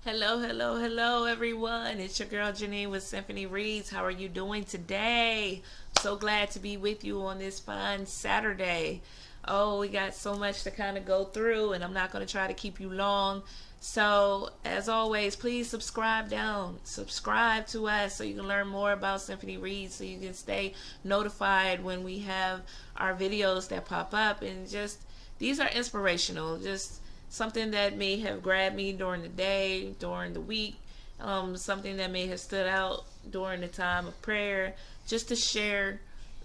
Hello, hello, hello, everyone. It's your girl Janine with Symphony Reads. How are you doing today? So glad to be with you on this fine Saturday. Oh, we got so much to kind of go through, and I'm not going to try to keep you long. So, as always, please subscribe down. Subscribe to us so you can learn more about Symphony Reads, so you can stay notified when we have our videos that pop up. And just, these are inspirational. Just something that may have grabbed me during the day, during the week, something that may have stood out during the time of prayer, just to share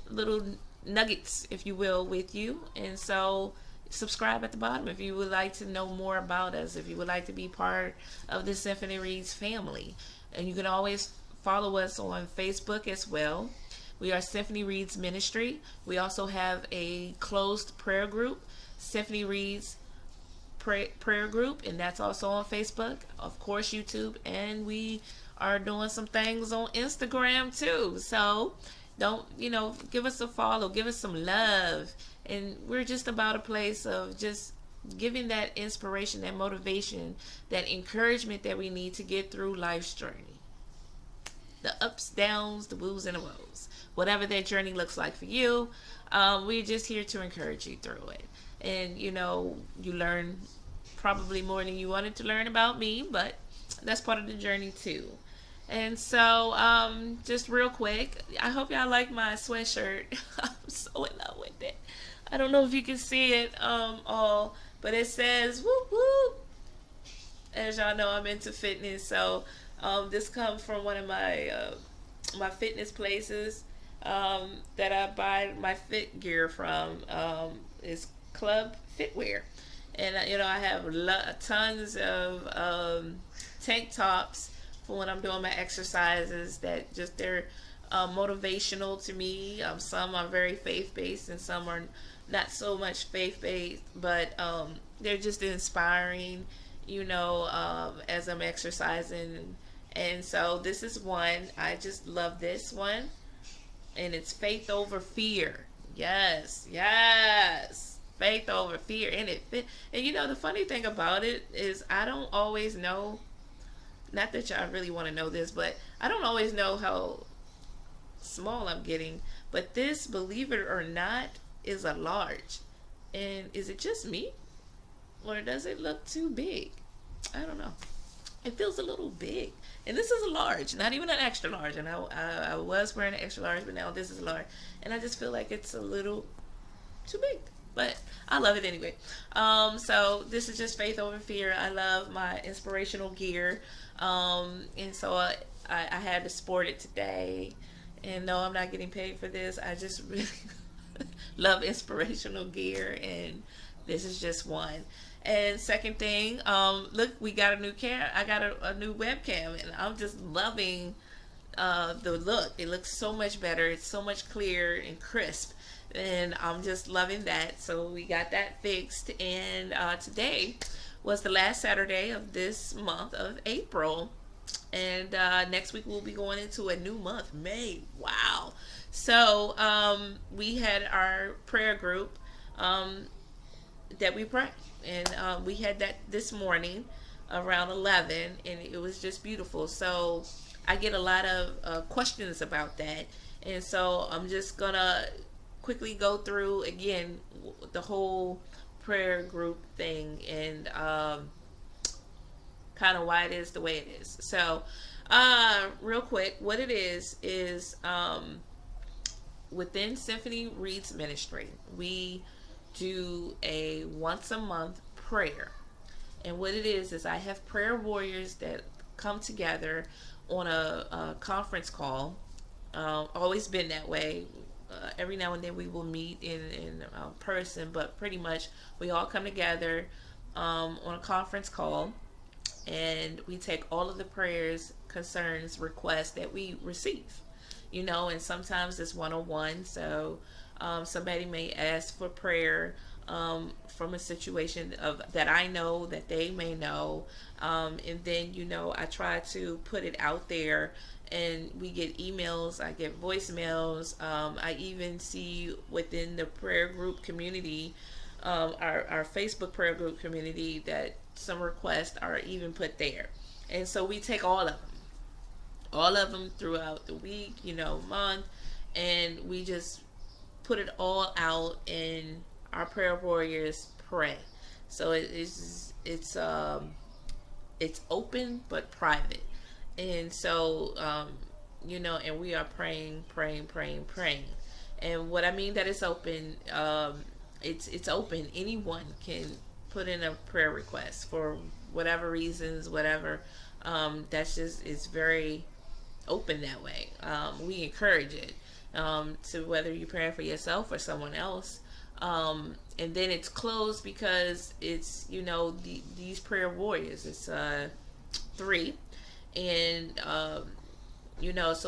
little nuggets, if you will, with you. And so, subscribe at the bottom if you would like to know more about us, if you would like to be part of the Symphony Reads family. And you can always follow us on Facebook as well. We are Symphony Reads Ministry. We also have a closed prayer group, Symphony Reads prayer group, and that's also on Facebook, of course, YouTube, and we are doing some things on Instagram too. So don't, give us a follow, give us some love. And we're just about a place of just giving that inspiration, that motivation, that encouragement that we need to get through life's journey. The ups, downs, the woos, and the woes. Whatever that journey looks like for you, we're just here to encourage you through it. And, you learn probably more than you wanted to learn about me, but that's part of the journey too. And so, just real quick, I hope y'all like my sweatshirt. I'm so in love with it. I don't know if you can see it all, but it says whoop whoop. As y'all know, I'm into fitness, so this comes from one of my fitness places that I buy my fit gear from. Is Club Fitwear, and I have tons of tank tops for when I'm doing my exercises. That just they're motivational to me. Some are very faith based, and some are not so much faith based, but they're just inspiring. As I'm exercising, and so this is one I just love. This one, and it's faith over fear. Yes, yes. Faith over fear. And it fit. And the funny thing about it is I don't always know, not that y'all really want to know this, but I don't always know how small I'm getting. But this, believe it or not, is a large. And is it just me? Or does it look too big? I don't know. It feels a little big. And this is a large, not even an extra large. And I was wearing an extra large, but now this is a large. And I just feel like it's a little too big. But I love it anyway. So this is just faith over fear. I love my inspirational gear. And so I had to sport it today. And no, I'm not getting paid for this. I just really love inspirational gear. And this is just one. And second thing, look, we got a new I got a new webcam, and I'm just loving the look. It looks so much better. It's so much clearer and crisp, and I'm just loving that. So we got that fixed, and today was the last Saturday of this month of April, and next week we'll be going into a new month, May. Wow! So we had our prayer group that we pray, and we had that this morning around 11, and it was just beautiful. So I get a lot of questions about that, and so I'm just gonna quickly go through again the whole prayer group thing, and kind of why it is the way it is. So real quick, what it is within Symphony Reads Ministry, we do a once a month prayer. And what it is I have prayer warriors that come together on a conference call. Always been that way. Every now and then we will meet in person, but pretty much we all come together on a conference call, and we take all of the prayers, concerns, requests that we receive. And sometimes it's one on one. So somebody may ask for prayer from a situation of that I know that they may know, and then I try to put it out there, and we get emails, I get voicemails. I even see within the prayer group community, our Facebook prayer group community, that some requests are even put there. And so we take all of them throughout the week, month, and we just put it all out, and our prayer warriors pray. So it's open but private, and so and we are praying, praying, praying, praying. And what I mean that it's open, it's open. Anyone can put in a prayer request for whatever reasons, whatever. That's just, it's very open that way. We encourage it, to whether you're praying for yourself or someone else. And then it's closed because it's, these prayer warriors. It's three, and so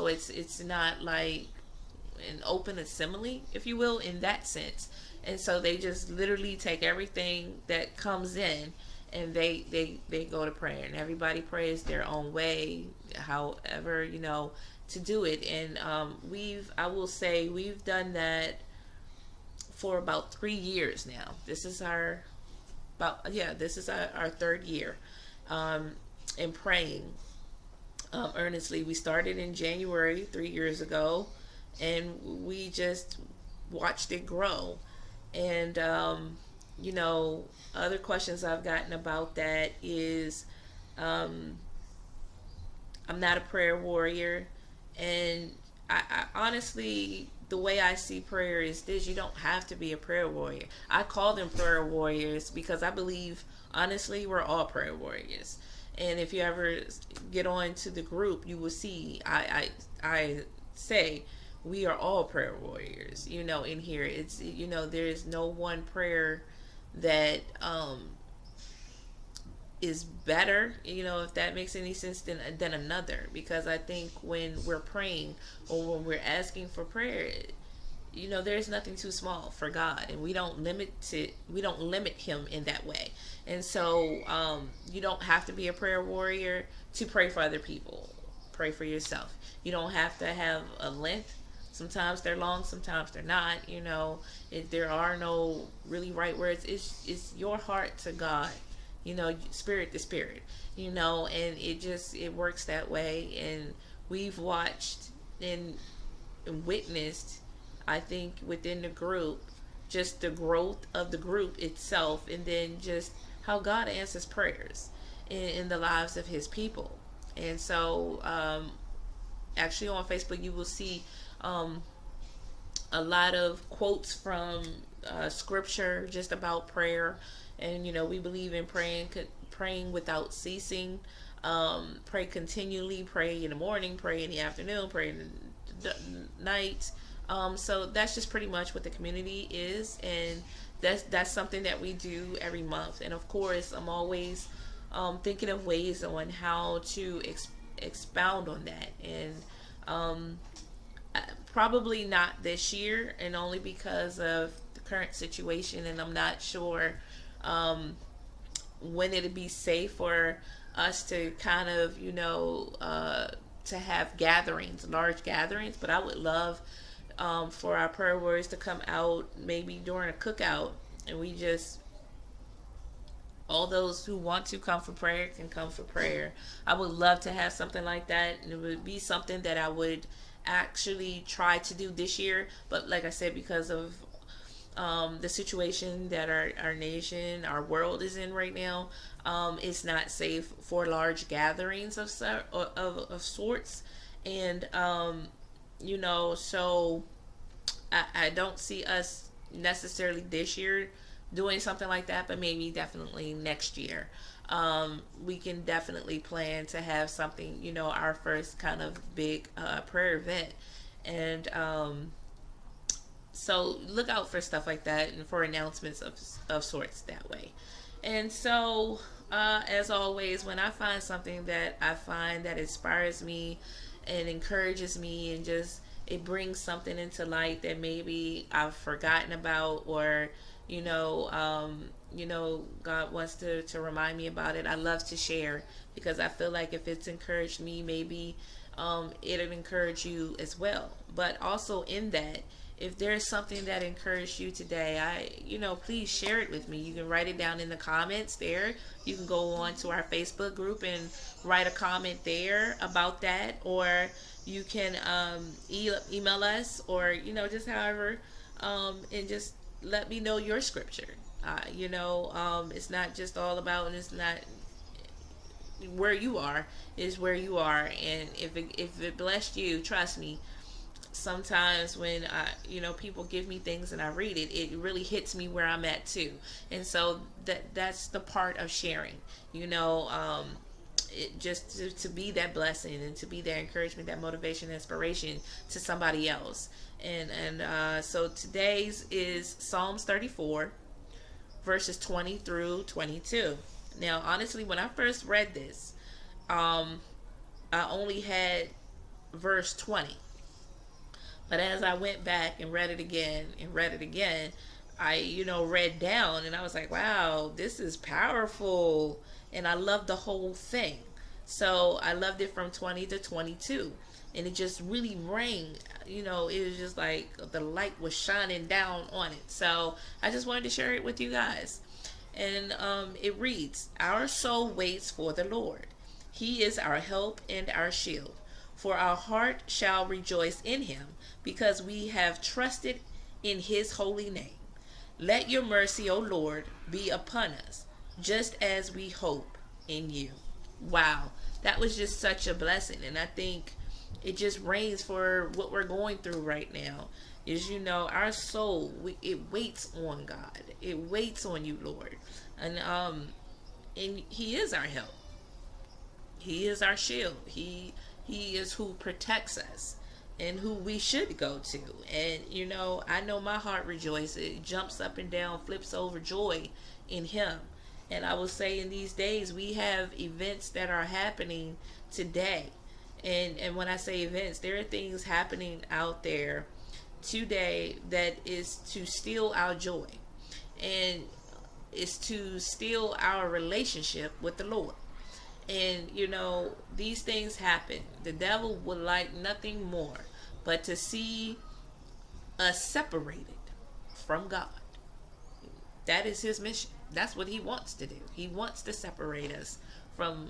it's not like an open assembly, if you will, in that sense. And so they just literally take everything that comes in, and they go to prayer, and everybody prays their own way, however, to do it. And I will say we've done that for about 3 years now. This is our third year, in praying, earnestly. We started in January 3 years ago, and we just watched it grow. And other questions I've gotten about that is, I'm not a prayer warrior, and I honestly, the way I see prayer is this: you don't have to be a prayer warrior. I call them prayer warriors because I believe, honestly, we're all prayer warriors. And if you ever get on to the group, you will see I say we are all prayer warriors. In here, it's, there is no one prayer that is better, if that makes any sense, than another. Because I think when we're praying, or when we're asking for prayer, there's nothing too small for God, and we don't limit him in that way. And so you don't have to be a prayer warrior to pray for other people. Pray for yourself. You don't have to have a length. Sometimes they're long, sometimes they're not. If there are no really right words, it's your heart to God, spirit to spirit, and it works that way. And we've watched and witnessed, I think, within the group, just the growth of the group itself, and then just how God answers prayers in the lives of his people. And so actually on Facebook you will see a lot of quotes from scripture just about prayer. And we believe in praying without ceasing. Pray continually. Pray in the morning. Pray in the afternoon. Pray in the night. So that's just pretty much what the community is, and that's something that we do every month. And of course, I'm always thinking of ways on how to expound on that. And probably not this year, and only because of the current situation, and I'm not sure when it'd be safe for us to kind of, to have gatherings, large gatherings. But I would love for our prayer warriors to come out maybe during a cookout, and we just, all those who want to come for prayer can come for prayer. I would love to have something like that, and it would be something that I would actually try to do this year. But like I said, because of the situation that our nation, our world is in right now, it's not safe for large gatherings of sorts. And so I don't see us necessarily this year doing something like that, but maybe definitely next year. We can definitely plan to have something, our first kind of big prayer event. And so look out for stuff like that, and for announcements of sorts that way. And so, as always, when I find something that I find that inspires me and encourages me, and just it brings something into light that maybe I've forgotten about, or God wants to remind me about it. I love to share because I feel like if it's encouraged me, maybe it'll encourage you as well. But also in that, if there's something that encouraged you today, please share it with me. You can write it down in the comments there. You can go on to our Facebook group and write a comment there about that, or you can email us, or just however, and just let me know your scripture. It's not just all about, and it's not where you are, is where you are. And if it blessed you, trust me, sometimes when people give me things and I read it, it really hits me where I'm at too. And so that's the part of sharing. It just to be that blessing and to be that encouragement, that motivation, inspiration to somebody else. And so today's is Psalms 34, verses 20 through 22. Now, honestly, when I first read this, I only had verse 20. But as I went back and read it again and read it again, I read down and I was like, wow, this is powerful. And I loved the whole thing. So I loved it from 20 to 22. And it just really rang. It was just like the light was shining down on it. So I just wanted to share it with you guys. And it reads, our soul waits for the Lord. He is our help and our shield. For our heart shall rejoice in him, because we have trusted in his holy name. Let your mercy, O Lord, be upon us, just as we hope in you. Wow, that was just such a blessing. And I think it just reigns for what we're going through right now. Is our soul, it waits on God. It waits on you, Lord. And he is our help. He is our shield. He is who protects us and who we should go to. And I know my heart rejoices. It jumps up and down, flips over joy in him. And I will say, in these days, we have events that are happening today. And when I say events, there are things happening out there today that is to steal our joy, and is to steal our relationship with the Lord. And these things happen. The devil would like nothing more but to see us separated from God. That is his mission. That's what he wants to do. He wants to separate us from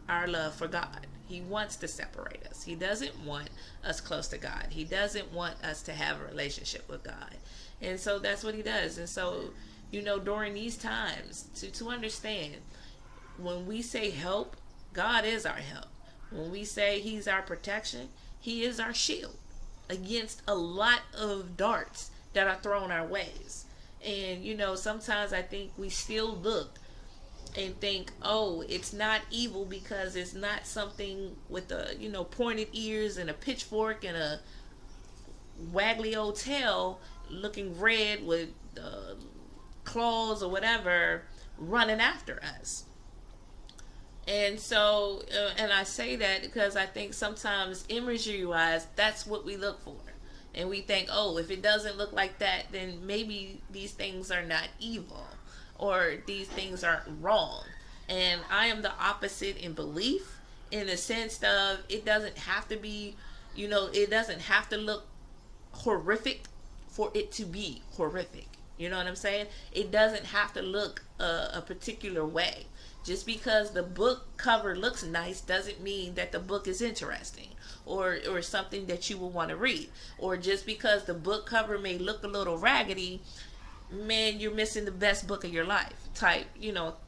our love for God. He wants to separate us. He doesn't want us close to God. He doesn't want us to have a relationship with God. And so that's what he does. And so, during these times, to understand, when we say help, God is our help. When we say he's our protection, he is our shield against a lot of darts that are thrown our ways. And, sometimes I think we still look and think, oh, it's not evil because it's not something with a, pointed ears and a pitchfork and a waggly old tail looking red with claws or whatever running after us. And so, and I say that because I think sometimes imagery wise, that's what we look for. And we think, oh, if it doesn't look like that, then maybe these things are not evil, or these things aren't wrong. And I am the opposite in belief, in the sense of it doesn't have to be, it doesn't have to look horrific for it to be horrific. You know what I'm saying? It doesn't have to look a particular way. Just because the book cover looks nice doesn't mean that the book is interesting or something that you will want to read. Or just because the book cover may look a little raggedy, man, you're missing the best book of your life type,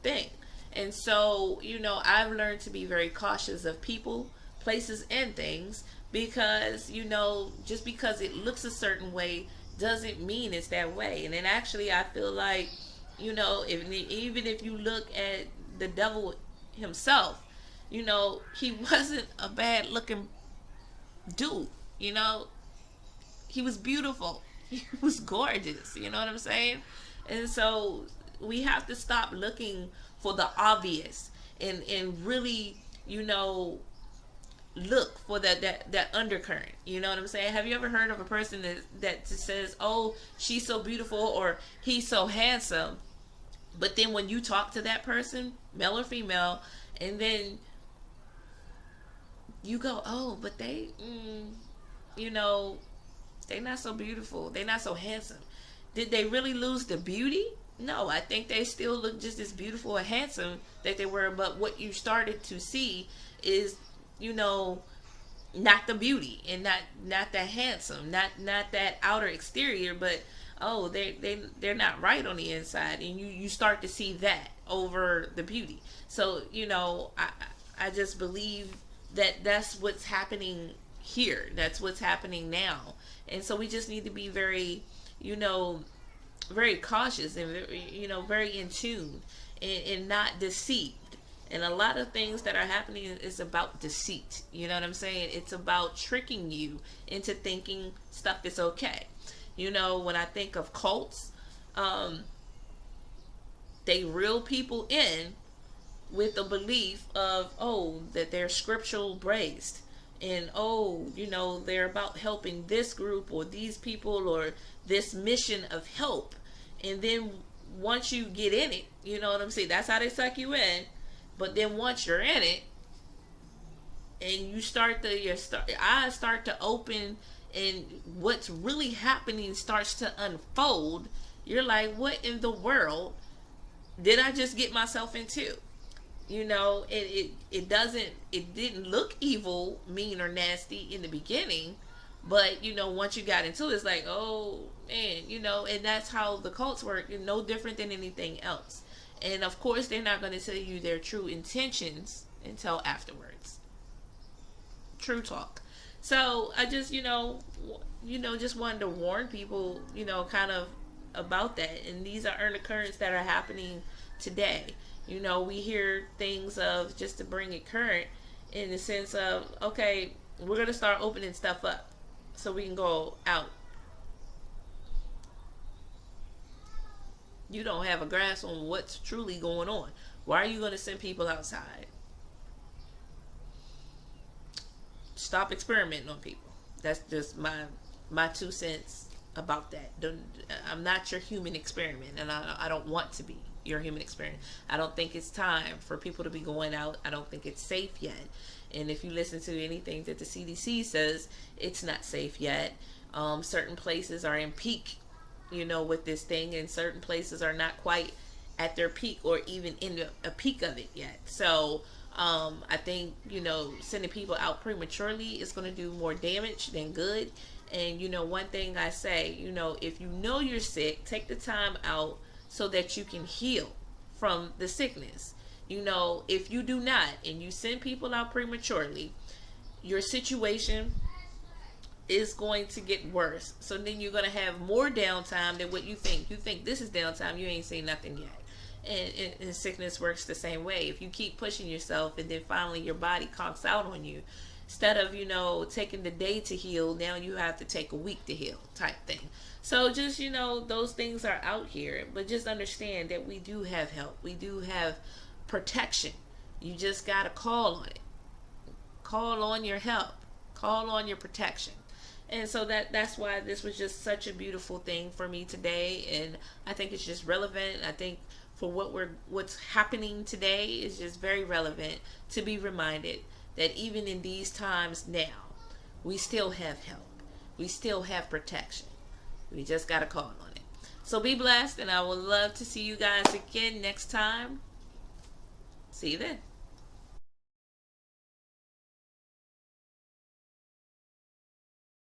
thing. And so, I've learned to be very cautious of people, places, and things, because, just because it looks a certain way doesn't mean it's that way. And then actually, I feel like, even if you look at the devil himself, he wasn't a bad looking dude. He was beautiful. He was gorgeous. You know what I'm saying? And so we have to stop looking for the obvious and really, look for that undercurrent. You know what I'm saying? Have you ever heard of a person that just says, "Oh, she's so beautiful," or "He's so handsome," but then when you talk to that person, male or female, and then you go, "Oh, but you know, they're not so beautiful. They're not so handsome." Did they really lose the beauty? No, I think they still look just as beautiful and handsome that they were. But what you started to see is, you know, not the beauty and not that handsome, not that outer exterior, but oh, they're not right on the inside, and you start to see that over the beauty. So I just believe that that's what's happening here. That's what's happening now, and so we just need to be very, you know, very cautious and very in tune and not deceived. And a lot of things that are happening is about deceit. You know what I'm saying? It's about tricking you into thinking stuff is okay. You know, when I think of cults, um, they reel people in with the belief of, oh, that they're scriptural based, and oh, they're about helping this group or these people or this mission of help. And then once you get in it, you know what I'm saying, that's how they suck you in. But then once you're in it and you start your eyes start to open, and what's really happening starts to unfold, you're like, what in the world did I just get myself into? It didn't look evil, mean, or nasty in the beginning, but once you got into it, it's like, oh man, and that's how the cults work. No different than anything else. And of course, they're not going to tell you their true intentions until afterwards. True talk. So I just, just wanted to warn people, kind of about that. And these are undercurrents that are happening today. We hear things of, just to bring it current, in the sense of, okay, we're going to start opening stuff up so we can go out. You don't have a grasp on what's truly going on. Why are you going to send people outside? Stop experimenting on people. That's just my 2 cents about that. I'm not your human experiment, and I don't want to be your human experiment. I don't think it's time for people to be going out. I don't think it's safe yet. And if you listen to anything that the CDC says, it's not safe yet. Certain places are in peak, with this thing, and certain places are not quite at their peak or even in a peak of it yet. So I think, sending people out prematurely is going to do more damage than good. And, one thing I say, if you know you're sick, take the time out so that you can heal from the sickness. If you do not, and you send people out prematurely, your situation is going to get worse. So then you're going to have more downtime than what you think. You think this is downtime, you ain't seen nothing yet. And sickness works the same way. If you keep pushing yourself and then finally your body conks out on you, instead of taking the day to heal, now you have to take a week to heal, type thing. So just those things are out here, but just understand that we do have help. We do have protection. You just got to call on it. Call on your help. Call on your protection. And so that's why this was just such a beautiful thing for me today, and I think it's just relevant. I think for what's happening today is just very relevant to be reminded that even in these times now, we still have help. We still have protection. We just got to call on it. So be blessed, and I would love to see you guys again next time. See you then.